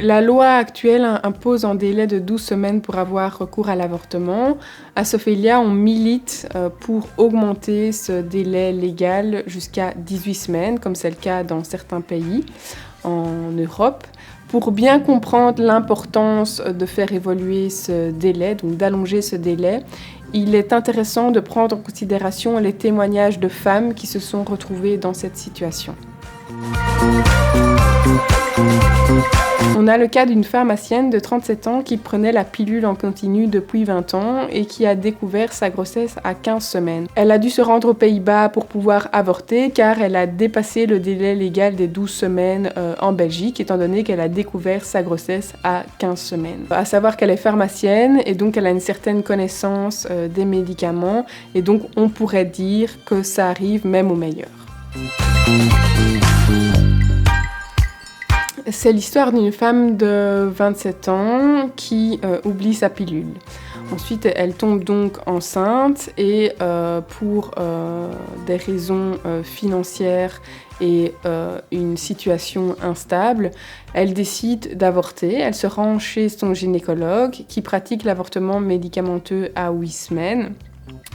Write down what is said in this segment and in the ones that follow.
La loi actuelle impose un délai de 12 semaines pour avoir recours à l'avortement. À Sophelia, on milite pour augmenter ce délai légal jusqu'à 18 semaines, comme c'est le cas dans certains pays en Europe. Pour bien comprendre l'importance de faire évoluer ce délai, donc d'allonger ce délai, il est intéressant de prendre en considération les témoignages de femmes qui se sont retrouvées dans cette situation. On a le cas d'une pharmacienne de 37 ans qui prenait la pilule en continu depuis 20 ans et qui a découvert sa grossesse à 15 semaines. Elle a dû se rendre aux Pays-Bas pour pouvoir avorter car elle a dépassé le délai légal des 12 semaines en Belgique étant donné qu'elle a découvert sa grossesse à 15 semaines. À savoir qu'elle est pharmacienne et donc elle a une certaine connaissance des médicaments et donc on pourrait dire que ça arrive même aux meilleurs. C'est l'histoire d'une femme de 27 ans qui oublie sa pilule. Ensuite, elle tombe donc enceinte et pour des raisons financières et une situation instable, elle décide d'avorter. Elle se rend chez son gynécologue qui pratique l'avortement médicamenteux à 8 semaines.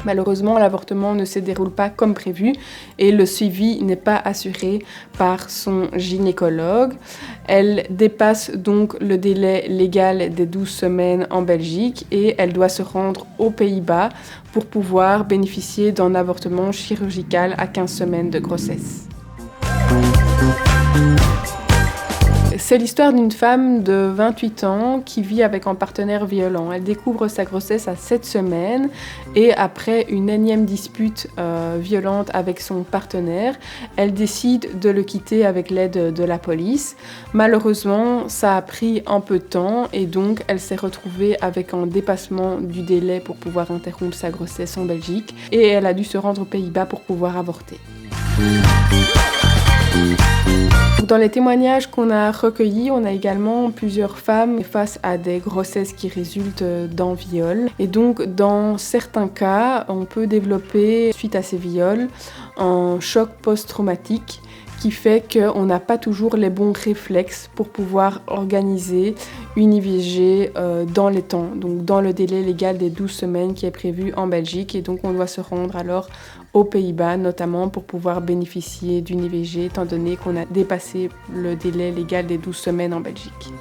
Malheureusement, l'avortement ne se déroule pas comme prévu et le suivi n'est pas assuré par son gynécologue. Elle dépasse donc le délai légal des 12 semaines en Belgique et elle doit se rendre aux Pays-Bas pour pouvoir bénéficier d'un avortement chirurgical à 15 semaines de grossesse. C'est l'histoire d'une femme de 28 ans qui vit avec un partenaire violent. Elle découvre sa grossesse à 7 semaines et après une énième dispute violente avec son partenaire, elle décide de le quitter avec l'aide de la police. Malheureusement, ça a pris un peu de temps et donc elle s'est retrouvée avec un dépassement du délai pour pouvoir interrompre sa grossesse en Belgique et elle a dû se rendre aux Pays-Bas pour pouvoir avorter. Dans les témoignages qu'on a recueillis, on a également plusieurs femmes face à des grossesses qui résultent d'un viol. Et donc, dans certains cas, on peut développer, suite à ces viols, un choc post-traumatique qui fait qu'on n'a pas toujours les bons réflexes pour pouvoir organiser une IVG dans les temps, donc dans le délai légal des 12 semaines qui est prévu en Belgique. Et donc on doit se rendre alors aux Pays-Bas, notamment pour pouvoir bénéficier d'une IVG, étant donné qu'on a dépassé le délai légal des 12 semaines en Belgique.